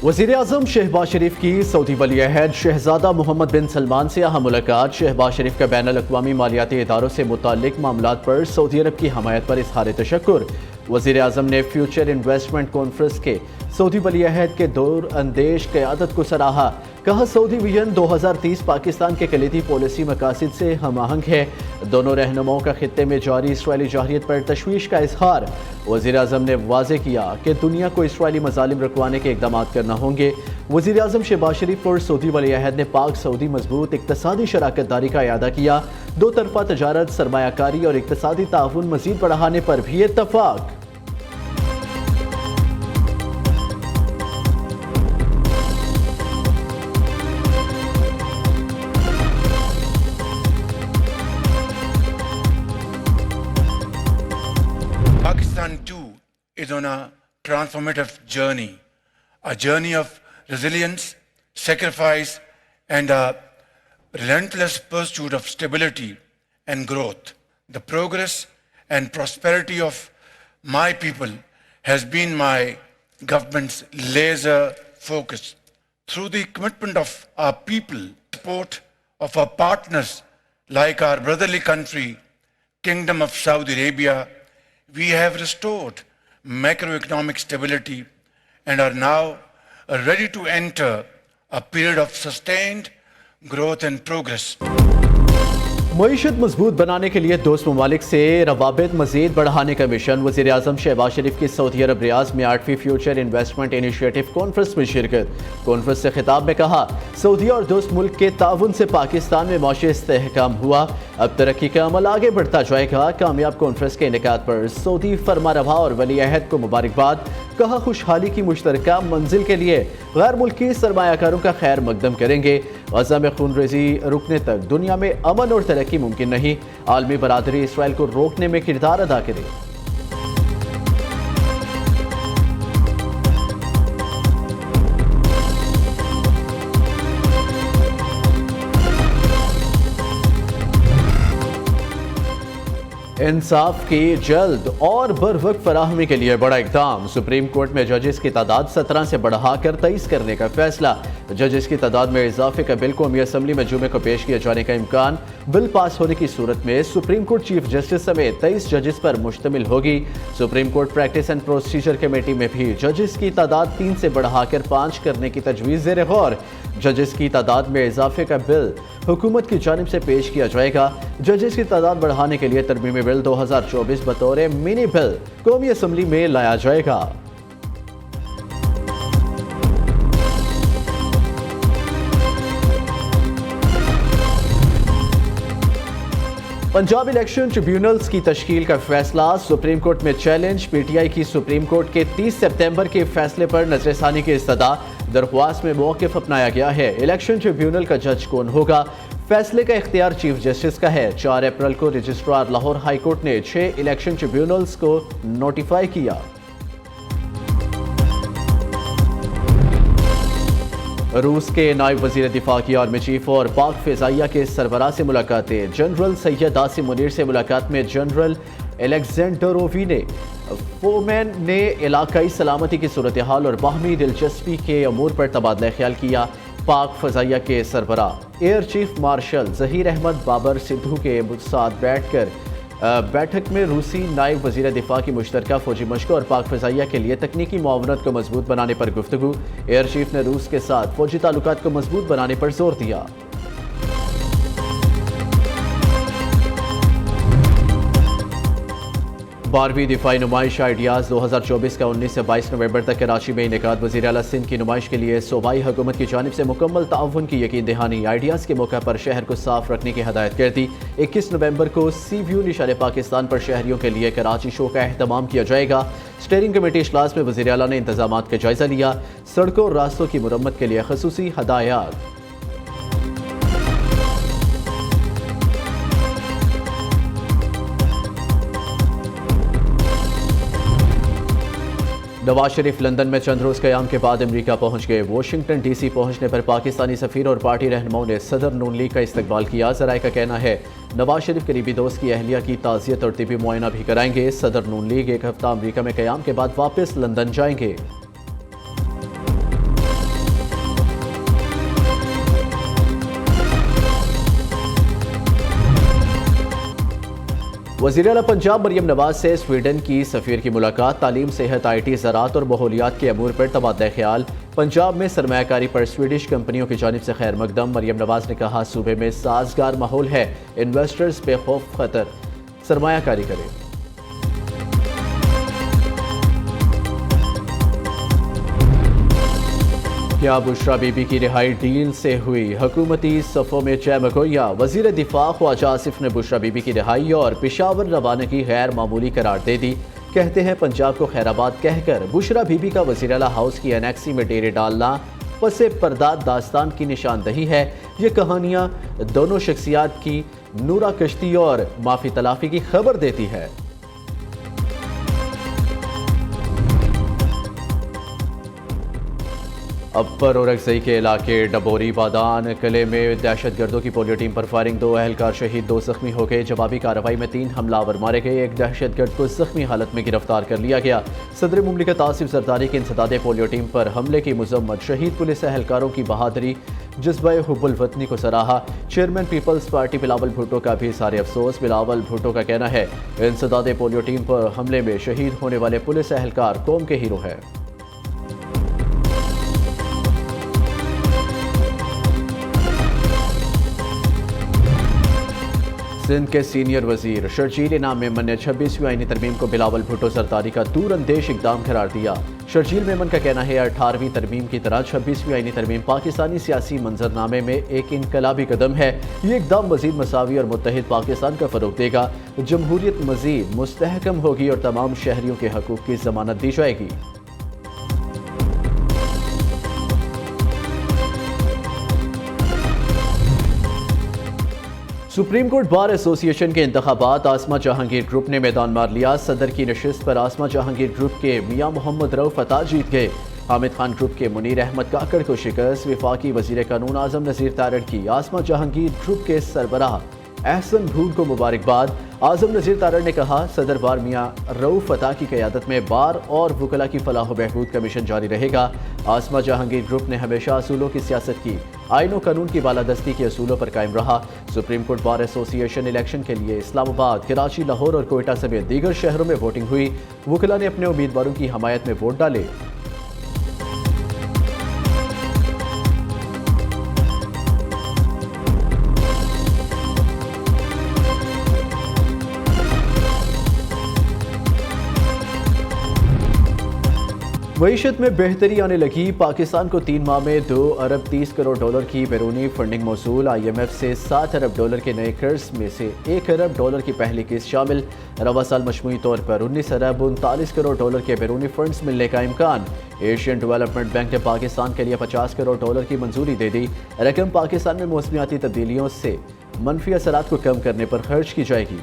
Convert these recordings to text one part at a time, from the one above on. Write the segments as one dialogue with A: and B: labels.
A: वज़ीर आज़म शहबाज शरीफ की सऊदी वली अहद शहजादा मोहम्मद बिन सलमान से अहम मुलाकात। शहबाज शरीफ का बैनुल अक़वामी मालियाती इदारों से मुताल्लिक मामलात पर सऊदी अरब की हमायत पर इज़हार तशक्कुर। वज़ीर आज़म ने फ्यूचर इन्वेस्टमेंट कॉन्फ्रेंस के सऊदी वली अहद के दूर अंदेश क़यादत को सराहा। कहा, सऊदी विजन 2030 पाकिस्तान के कलीदी पॉलिसी मकासद से हम आहंग है। दोनों रहनुमाओं का खित्ते में जारी इसराइली जाहिरियत पर तशवीश का इजहार। वज़ीर आज़म ने वाज़े किया कि दुनिया को इसराइली मज़ालिम रुकवाने के इक़दाम करना होंगे। वज़ीर आज़म शहबाज शरीफ और सऊदी वली अहद ने पाक सऊदी मजबूत इक़्तिसादी शराकत दारी का इयादा किया। दो तरफ़ा तजारत, सरमायाकारी और इक़्तिसादी ताउन मज़ीद बढ़ाने पर भी इत्तफ़ाक़।
B: Pakistan too is on a transformative journey, a journey of resilience, sacrifice, and a relentless pursuit of stability and growth. The progress and prosperity of my people has been my government's laser focus. Through the commitment of our people, support of our partners like our brotherly country, Kingdom of Saudi Arabia, we have restored macroeconomic stability and are now ready to enter a period of sustained growth and progress.
A: मईशत मजबूत बनाने के लिए दोस्त ममालिक से रवाबित मजीद बढ़ाने का mission. वज़ीर आज़म शहबाज शरीफ की सऊदी अरब रियाज में 8वीं फ्यूचर इन्वेस्टमेंट इनिशिएटिव कॉन्फ्रेंस में शिरकत। कॉन्फ्रेंस से खिताब में कहा, सऊदी और दोस्त मुल्क के ताउन से पाकिस्तान में माशी इस्तेहकाम हुआ। अब तरक्की का अमल आगे बढ़ता जाएगा। कामयाब कॉन्फ्रेंस के इनेकाद पर सऊदी फरमारवा और वली अहद को मुबारकबाद। कहा, खुशहाली की मुश्तरका मंजिल के लिए गैर मुल्की सरमायाकारों का खैर मकदम करेंगे। गज़ा में खून रेजी रुकने तक दुनिया में अमन और तरक्की मुमकिन नहीं। आलमी बरादरी इसराइल को रोकने में किरदार अदा करे। इंसाफ की जल्द और बर वक्त फराहमी के लिए बड़ा इक़दाम। सुप्रीम कोर्ट में जजेस की तादाद 17 से बढ़ाकर 23 करने का फैसला। जजेस की तादाद में इजाफे का बिल कौमी असम्बली में जुमे को पेश किए जाने का इम्कान। बिल पास होने की सूरत में सुप्रीम कोर्ट चीफ जस्टिस समेत 23 जजेस पर मुश्तमिल होगी। Supreme court practice and procedure committee में भी जजेस की तादाद 3 से बढ़ाकर 5 करने की तजवीज़ ज़ेर गौर। जजेस की तादाद में इजाफे का बिल हुकूमत की जानिब से पेश किया जाएगा। जजेस की तादाद बढ़ाने के लिए तरमीमी बिल 2024 बतौर मिनी बिल कौमी असम्बली में लाया जाएगा। पंजाब इलेक्शन ट्रिब्यूनल्स की तश्कील का फैसला सुप्रीम कोर्ट में चैलेंज। पीटीआई की सुप्रीम कोर्ट के 30 सितंबर के फैसले पर नजरसानी की इस्तदा। दरख्वास्त में मौक़िफ़ अपनाया गया है। इलेक्शन ट्रिब्यूनल का जज कौन होगा? फैसले का इख्तियार चीफ जस्टिस का है। 4 अप्रैल को रजिस्ट्रार लाहौर हाई कोर्ट ने 6 इलेक्शन ट्रिब्यूनल्स को नोटिफाई किया। रूस के नायब वज़ीर दिफा की आर्मी चीफ और पाक फ़िज़ाइया के सरबराह से मुलाकातें। जनरल सैयद आसिम मुनीर से मुलाकात में जनरल एलेक्जेंडरोवी ने फोमैन ने इलाकाई सलामती की सूरत हाल और बाहमी दिलचस्पी के अमूर पर तबादला ख्याल किया। पाक फ़िज़ाइया के सरबराह air chief marshal Zaheer Ahmed Babar Sidhu के साथ बैठक में रूसी नायब वज़ीर दिफा की मुश्तरका फ़ौजी मशक़ और पाक फ़िज़ाइया के लिए तकनीकी मुआवनत को मजबूत बनाने पर गुफ्तगू। एयर चीफ ने रूस के साथ फ़ौजी ताल्लुकात को मजबूत बनाने पर जोर दिया। 12वीं दिफाई नुमाइश आइडियाज़ 2024 का 19 से 22 नवंबर तक कराची में इनेकाद। वज़ीर आला सिंध की नुमाइश के लिए सूबाई हुकूमत की जानिब से मुकम्मल ताउन की यकीन दहानी। आइडियाज़ के मौका पर शहर को साफ रखने की हदायत कर दी। 21 नवंबर को सी व्यू निशान पाकिस्तान पर शहरियों के लिए कराची शो का अहतमाम किया जाएगा। स्टेयरिंग कमेटी इजलास में वज़ीर आला ने इंतजामात का जायजा लिया। सड़कों और रास्तों की मुरम्मत के लिए खसूसी हदायत। नवाज शरीफ लंदन में चंद रोज़ क़याम के बाद अमरीका पहुंच गए। वाशिंगटन डीसी पहुंचने पर पाकिस्तानी सफ़ीर और पार्टी रहनुमाओं ने सदर नून लीग का इस्तकबाल किया। ज़राए का कहना है नवाज शरीफ करीबी दोस्त की अहलिया की ताज़ियत और तिबी मुआयना भी कराएंगे। सदर नून लीग एक हफ्ता अमरीका में क़याम के बाद वापस लंदन जाएंगे। वज़ीर आला पंजाब मरियम नवाज से स्वीडन की सफ़ीर की मुलाकात। तालीम, सेहत, IT, ज़राअत और माहौलियात के अमूर पर तबादला ख्याल। पंजाब में सरमायाकारी पर स्वीडिश कंपनियों की जानिब से खैर मकदम। मरियम नवाज ने कहा, सूबे में साजगार माहौल है, इन्वेस्टर्स बेखौफ खतर सरमायाकारी करें। क्या बुशरा बीबी की रिहाई डील से हुई? हुकूमती सफ़ों में चहमगोया। वज़ीर दिफा ख्वाजा आसिफ ने बुशरा बीबी की रिहाई और पेशावर रवानगी गैर मामूली करार दे दी। कहते हैं, पंजाब को खैराबाद कहकर बुशरा बीबी का वज़ीर आला हाउस की एनेक्सी में डेरे डालना पसे पर्दा दास्तान की निशानदही है। ये कहानियाँ दोनों शख्सियात की नूरा कश्ती और माफ़ी तलाफ़ी की खबर देती है। अपर औरकजई के इलाके डबोरी बादान किले में दहशत गर्दों की पोलियो टीम पर फायरिंग। 2 अहलकार शहीद, 2 जख्मी हो गए। जवाबी कार्रवाई में 3 हमलावर मारे गए। एक दहशत गर्द को जख्मी हालत में गिरफ्तार कर लिया गया। सदर मुमलिकत आसिफ जरदारी के इंसदादे पोलियो टीम पर हमले की मजम्मत। शहीद पुलिस अहलकारों की बहादुरी, जज्बा हुब्बुल वतनी को सराहा। Chairman Peoples Party Bilawal Bhutto का भी सारे अफसोस। बिलावल भुट्टो का कहना है, इंसदादे पोलियो टीम पर हमले में शहीद होने वाले पुलिस अहलकार कौम के हीरो है। सिंध के सीनियर वजीर शर्जील इनाम मेमन ने 26वीं आईनी तरमीम को बिलावल भुट्टो सरदारी का दूरअंदेश इकदाम करार दिया। शर्जील मेमन का कहना है, 18वीं तरमीम की तरह 26वीं आईनी तरमीम पाकिस्तानी सियासी मंजरनामे में एक इनकलाबी कदम है। ये इकदाम मजीद मसावी और मुत्तहिद पाकिस्तान का फरोग देगा। जमहूरियत मजीद मुस्तहकम होगी और तमाम शहरियों के हकूक की जमानत दी जाएगी। सुप्रीम कोर्ट बार एसोसिएशन के इंतखाबात। आसमा जहांगीर ग्रुप ने मैदान मार लिया। सदर की नशिस्त पर आसमा जहांगीर ग्रुप के मियां मोहम्मद रऊफ अता जीत गए। हामिद खान ग्रुप के मुनीर अहमद काकड़ को शिकस्त। वफाकी वजीर कानून आजम नज़ीर तारड़ की आसमा जहांगीर ग्रुप के सरबराह एहसन भूल को मुबारकबाद। आजम नज़ीर तारड़ ने कहा, सदर बार मियां रऊफ अता की क़यादत में बार और वकला की फलाह व बहबूद कमीशन जारी रहेगा। आसमा जहांगीर ग्रुप ने हमेशा असूलों की सियासत की, आईन व कानून की बालादस्ती के असूलों पर कायम रहा। Supreme court bar association election के लिए इस्लामाबाद, कराची, लाहौर और कोयटा समेत दीगर शहरों में वोटिंग हुई। वकला ने अपने उम्मीदवारों की हमायत में वोट डाले। मईशत में बेहतरी आने लगी। पाकिस्तान को 3 माह में 2 अरब 30 करोड़ डॉलर की बैरूनी फंडिंग मौसूल। IMF से 7 अरब डॉलर के नए कर्ज में से 1 अरब डॉलर की पहली किस्त शामिल। रवा साल मजमूई तौर पर 19 अरब 39 करोड़ डॉलर के बैरूनी फंड्स मिलने का इम्कान। एशियन डेवलपमेंट बैंक ने पाकिस्तान के लिए 50 करोड़ डॉलर की मंजूरी दे दी। रकम पाकिस्तान में मौसमियाती तब्दीलियों से मनफी असरात को कम करने पर खर्च की जाएगी।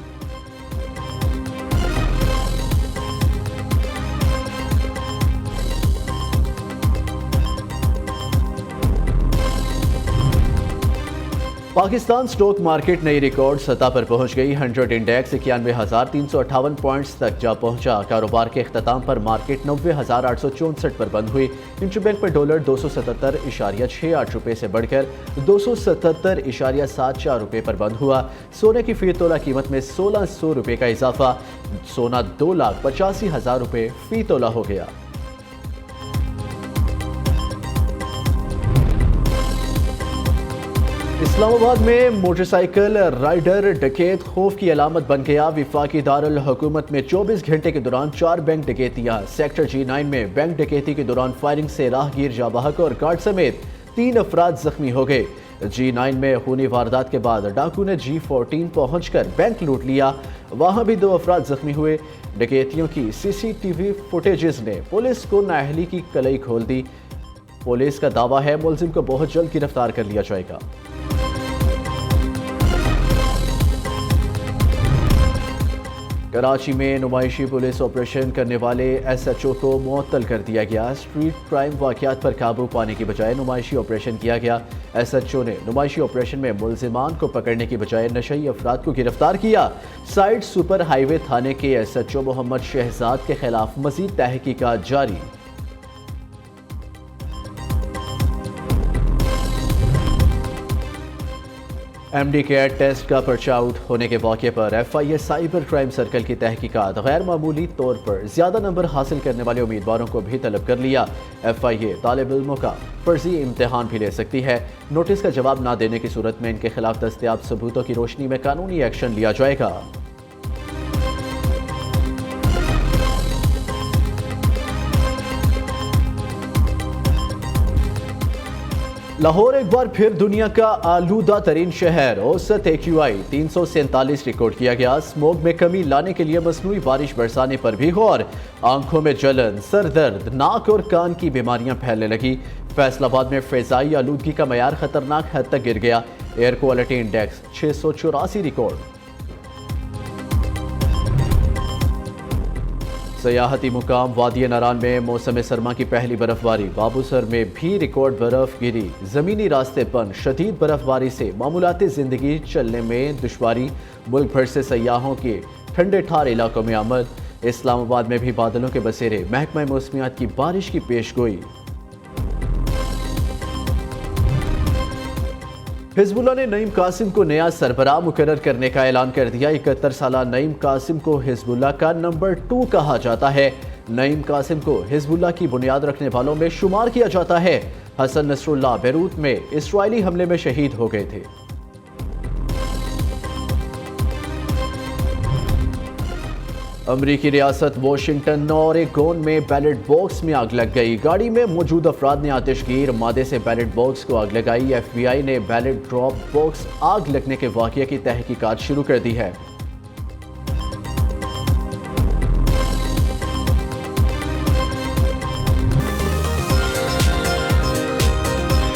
A: पाकिस्तान स्टॉक मार्केट नई रिकॉर्ड सतह पर पहुंच गई। 100 इंडेक्स 91,358 पॉइंट्स तक जा पहुंचा। कारोबार के अख्ताम पर मार्केट 90,864 पर बंद हुई। इंटरबैंक पर डॉलर 277.68 रुपये से बढ़कर 277.74 रुपये पर बंद हुआ। सोने की फी तोला कीमत में 1600 रुपये का इजाफा। सोना 2,85,000 रुपये फी तोला हो गया। इस्लामाबाद में मोटरसाइकिल राइडर डकैत खौफ की अलामत बन गया। वफाकी दारुल हुकूमत में 24 घंटे के दौरान 4 बैंक डकैतियां। सेक्टर G9 में बैंक डकैती के दौरान फायरिंग से राहगीर, जाबाहक और गार्ड समेत 3 अफराद जख्मी हो गए। G9 में खूनी वारदात के बाद डाकू ने G14 पहुंचकर बैंक लूट लिया। वहां भी 2 अफराद जख्मी हुए। डकैतियों की CCTV फुटेजेस ने पुलिस को नाअहली की कलई खोल दी। पुलिस का दावा है, मुलजिम को बहुत जल्द गिरफ्तार कर लिया जाएगा। कराची में नुमाइशी पुलिस ऑपरेशन करने वाले SHO को मुअत्तल कर दिया गया। स्ट्रीट क्राइम वाक़यात पर काबू पाने की बजाय नुमाइशी ऑपरेशन किया गया। SHO ने नुमाइशी ऑपरेशन में मुलजिमान को पकड़ने की बजाय नशई अफराद को गिरफ्तार किया। साइड सुपर हाईवे थाने के SHO मोहम्मद शहजाद के खिलाफ मजीद तहकीकात जारी। एमडी केयर टेस्ट का पर्चा आउट होने के मौके पर FIA साइबर क्राइम सर्कल की तहकीकात गैर मामूली तौर पर ज्यादा नंबर हासिल करने वाले उम्मीदवारों को भी तलब कर लिया। FIA तालिब इल्मों का फर्जी इम्तिहान भी ले सकती है। नोटिस का जवाब ना देने की सूरत में इनके खिलाफ दस्तयाब सबूतों की रोशनी में कानूनी एक्शन लिया जाएगा। लाहौर एक बार फिर दुनिया का आलूदा तरीन शहर। औसत AQI 347 रिकॉर्ड किया गया। स्मोक में कमी लाने के लिए मसनूई बारिश बरसाने पर भी गौर। आंखों में जलन, सर दर्द, नाक और कान की बीमारियां फैलने लगी। फैसलाबाद में फ़िज़ाई आलूदगी का मयार खतरनाक हद तक गिर गया। Air quality index 684 record. सयाहती मुकाम वादी नारान में मौसम सरमा की पहली बर्फबारी। बाबूसर में भी रिकॉर्ड बर्फ गिरी। जमीनी रास्ते बंद। शदीद बर्फबारी से मामूलाती जिंदगी चलने में दुश्वारी। मुल्क भर से सयाहों के ठंडे ठार इलाकों में आमद। इस्लामाबाद में भी बादलों के बसेरे। महकमा मौसमियात की बारिश की पेशगोई। हिजबुल्लाह ने नईम कासिम को नया सरबराह मुकर्रर करने का ऐलान कर दिया। 71 साला नईम कासिम को हिजबुल्लाह का नंबर 2 कहा जाता है। नईम कासिम को हिजबुल्लाह की बुनियाद रखने वालों में शुमार किया जाता है। हसन नसरुल्लाह बेरूत में इसराइली हमले में शहीद हो गए थे। अमरीकी रियासत वाशिंगटन ओरेगोन में बैलेट बॉक्स में आग लग गई। गाड़ी में मौजूद अफराद ने आतिशगीर मादे से बैलेट बॉक्स को आग लगाई। FBI ने बैलेट ड्रॉप बॉक्स आग लगने के वाकये की तहकीकात शुरू कर दी है।